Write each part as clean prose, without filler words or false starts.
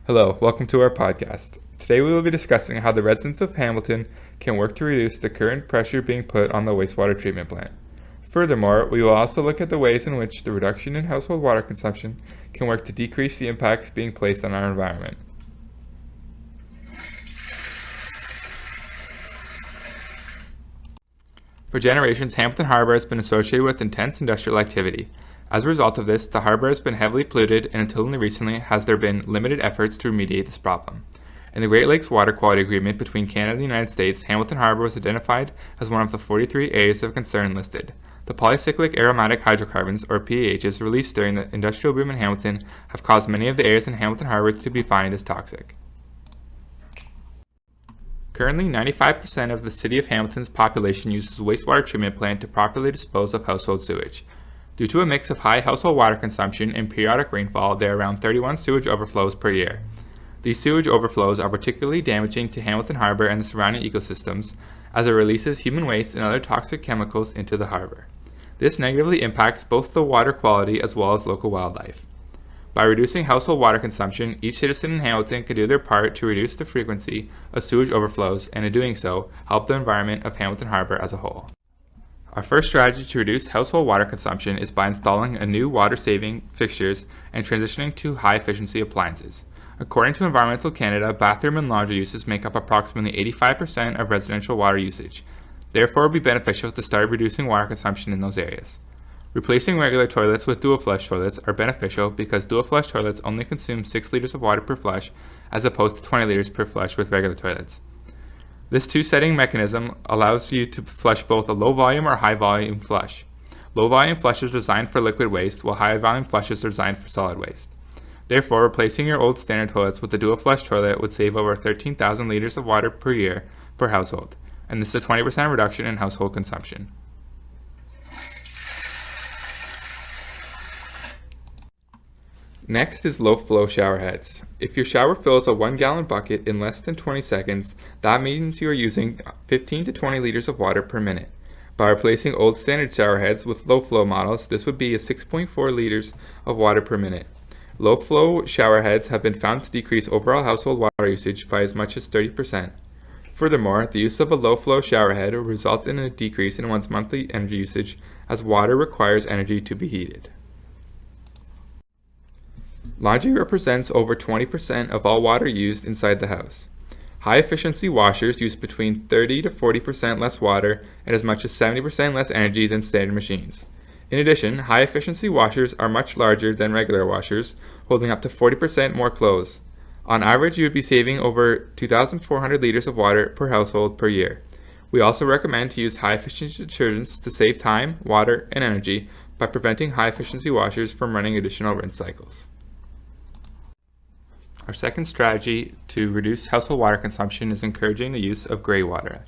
Hello, welcome to our podcast. Today we will be discussing how the residents of Hamilton can work to reduce the current pressure being put on the wastewater treatment plant. Furthermore, we will also look at the ways in which the reduction in household water consumption can work to decrease the impacts being placed on our environment. For generations, Hamilton Harbor has been associated with intense industrial activity. As a result of this, the harbor has been heavily polluted, and until only recently has there been limited efforts to remediate this problem. In the Great Lakes Water Quality Agreement between Canada and the United States, Hamilton Harbor was identified as one of the 43 areas of concern listed. The polycyclic aromatic hydrocarbons, or PAHs, released during the industrial boom in Hamilton have caused many of the areas in Hamilton Harbor to be defined as toxic. Currently, 95% of the City of Hamilton's population uses a wastewater treatment plant to properly dispose of household sewage. Due to a mix of high household water consumption and periodic rainfall, there are around 31 sewage overflows per year. These sewage overflows are particularly damaging to Hamilton Harbor and the surrounding ecosystems, as it releases human waste and other toxic chemicals into the harbor. This negatively impacts both the water quality as well as local wildlife. By reducing household water consumption, each citizen in Hamilton can do their part to reduce the frequency of sewage overflows and in doing so, help the environment of Hamilton Harbor as a whole. Our first strategy to reduce household water consumption is by installing a new water-saving fixtures and transitioning to high-efficiency appliances. According to Environmental Canada, bathroom and laundry uses make up approximately 85% of residential water usage. Therefore, it would be beneficial to start reducing water consumption in those areas. Replacing regular toilets with dual flush toilets are beneficial because dual flush toilets only consume 6 liters of water per flush as opposed to 20 liters per flush with regular toilets. This two-setting mechanism allows you to flush both a low-volume or high-volume flush. Low-volume flushes are designed for liquid waste, while high-volume flushes are designed for solid waste. Therefore, replacing your old standard toilets with a dual-flush toilet would save over 13,000 liters of water per year per household, and this is a 20% reduction in household consumption. Next is low-flow shower heads. If your shower fills a 1-gallon bucket in less than 20 seconds, that means you are using 15 to 20 liters of water per minute. By replacing old standard shower heads with low-flow models, this would be a 6.4 liters of water per minute. Low-flow shower heads have been found to decrease overall household water usage by as much as 30%. Furthermore, the use of a low-flow shower head will result in a decrease in one's monthly energy usage, as water requires energy to be heated. Laundry represents over 20% of all water used inside the house. High-efficiency washers use between 30 to 40% less water and as much as 70% less energy than standard machines. In addition, high-efficiency washers are much larger than regular washers, holding up to 40% more clothes. On average, you would be saving over 2,400 liters of water per household per year. We also recommend to use high-efficiency detergents to save time, water, and energy by preventing high-efficiency washers from running additional rinse cycles. Our second strategy to reduce household water consumption is encouraging the use of gray water.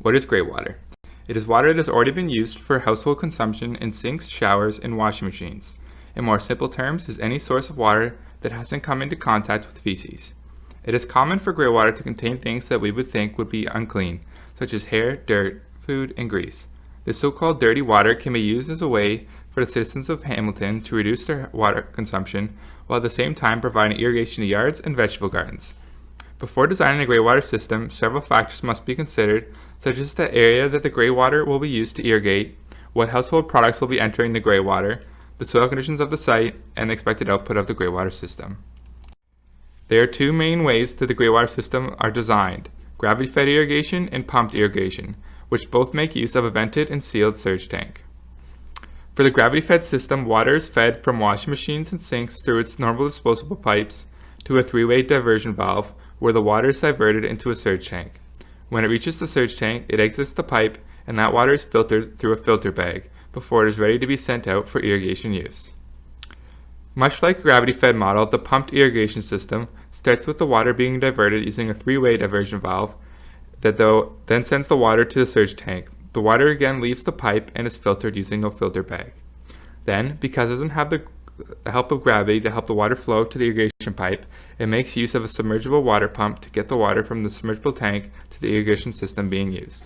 What is gray water? It is water that has already been used for household consumption in sinks, showers, and washing machines. In more simple terms, is any source of water that hasn't come into contact with feces. It is common for gray water to contain things that we would think would be unclean, such as hair, dirt, food, and grease. This so-called dirty water can be used as a way for the citizens of Hamilton to reduce their water consumption while at the same time providing irrigation to yards and vegetable gardens. Before designing a gray water system, several factors must be considered, such as the area that the gray water will be used to irrigate, what household products will be entering the gray water, the soil conditions of the site, and the expected output of the gray water system. There are two main ways that the gray water system are designed: gravity-fed irrigation and pumped irrigation, which both make use of a vented and sealed surge tank. For the gravity-fed system, water is fed from washing machines and sinks through its normal disposable pipes to a 3-way diversion valve where the water is diverted into a surge tank. When it reaches the surge tank, it exits the pipe and that water is filtered through a filter bag before it is ready to be sent out for irrigation use. Much like the gravity-fed model, the pumped irrigation system starts with the water being diverted using a 3-way diversion valve that then sends the water to the surge tank. The water again leaves the pipe and is filtered using a filter bag. Then, because it doesn't have the help of gravity to help the water flow to the irrigation pipe, it makes use of a submergible water pump to get the water from the submergible tank to the irrigation system being used.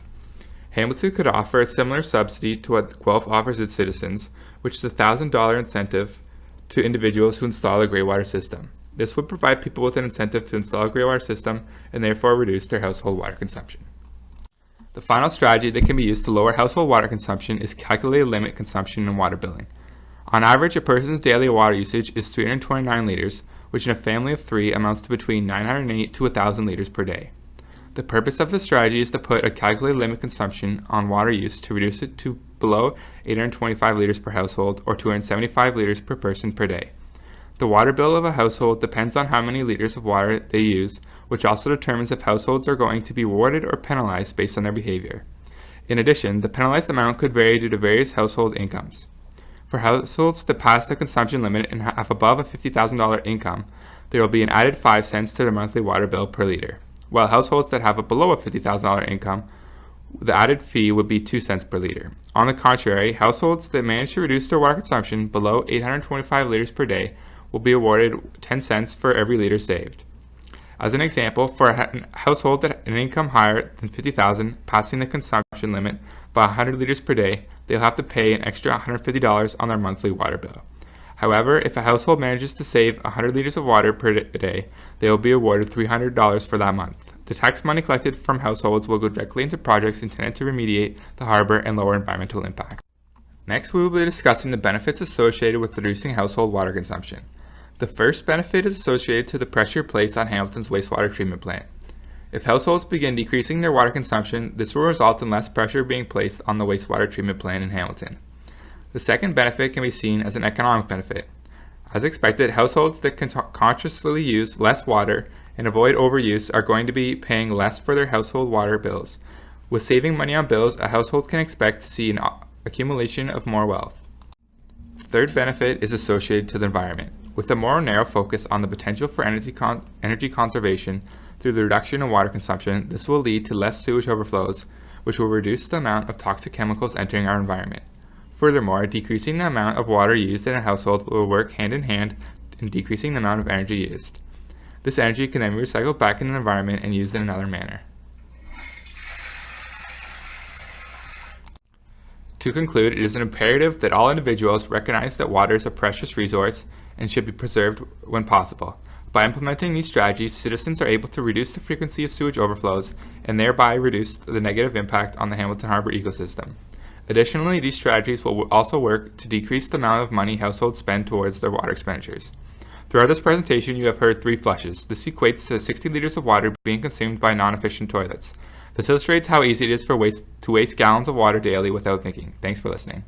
Hamilton could offer a similar subsidy to what Guelph offers its citizens, which is a $1,000 incentive to individuals who install a gray water system. This would provide people with an incentive to install a gray water system and therefore reduce their household water consumption. The final strategy that can be used to lower household water consumption is calculated limit consumption and water billing. On average, a person's daily water usage is 329 liters, which in a family of 3 amounts to between 908 to 1,000 liters per day. The purpose of this strategy is to put a calculated limit consumption on water use to reduce it to below 825 liters per household or 275 liters per person per day. The water bill of a household depends on how many liters of water they use, which also determines if households are going to be rewarded or penalized based on their behavior. In addition, the penalized amount could vary due to various household incomes. For households that pass the consumption limit and have above a $50,000 income, there will be an added 5 cents to their monthly water bill per liter, while households that have below a $50,000 income, the added fee would be 2 cents per liter. On the contrary, households that manage to reduce their water consumption below 825 liters per day will be awarded 10 cents for every liter saved. As an example, for a household that an income higher than $50,000 passing the consumption limit by 100 liters per day, they'll have to pay an extra $150 on their monthly water bill. However, if a household manages to save 100 liters of water per day, they will be awarded $300 for that month. The tax money collected from households will go directly into projects intended to remediate the harbor and lower environmental impacts. Next, we will be discussing the benefits associated with reducing household water consumption. The first benefit is associated to the pressure placed on Hamilton's wastewater treatment plant. If households begin decreasing their water consumption, this will result in less pressure being placed on the wastewater treatment plant in Hamilton. The second benefit can be seen as an economic benefit. As expected, households that can consciously use less water and avoid overuse are going to be paying less for their household water bills. With saving money on bills, a household can expect to see an accumulation of more wealth. The third benefit is associated to the environment. With a more narrow focus on the potential for energy conservation through the reduction in water consumption, this will lead to less sewage overflows, which will reduce the amount of toxic chemicals entering our environment. Furthermore, decreasing the amount of water used in a household will work hand in hand in decreasing the amount of energy used. This energy can then be recycled back in the environment and used in another manner. To conclude, it is an imperative that all individuals recognize that water is a precious resource and should be preserved when possible. By implementing these strategies, citizens are able to reduce the frequency of sewage overflows and thereby reduce the negative impact on the Hamilton Harbor ecosystem. Additionally, these strategies will also work to decrease the amount of money households spend towards their water expenditures. Throughout this presentation, you have heard 3 flushes. This equates to 60 liters of water being consumed by non-efficient toilets. This illustrates how easy it is to waste gallons of water daily without thinking. Thanks for listening.